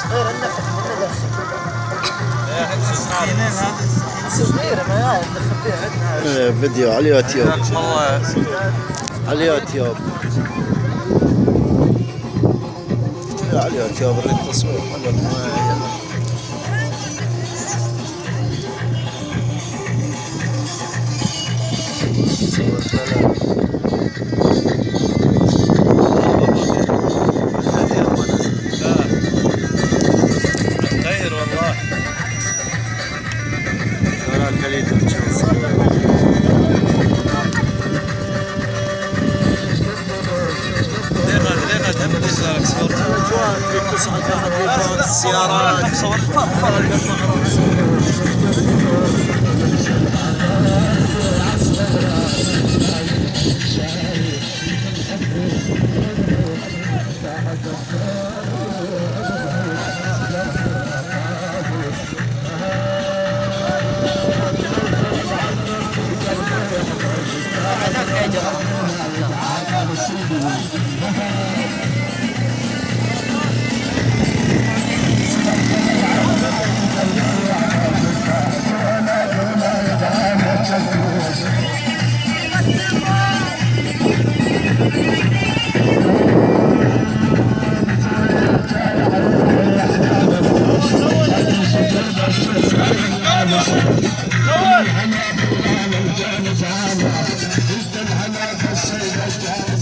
صغير النفخ من نفسي. سكينين هذا صغيرة ما ندخل فيها عندنا. فيديو على اليوتيوب. والله على اليوتيوب. على اليوتيوب التصوير حق المويه. غير والله هناك اللي تشوف سيارات الهنا بس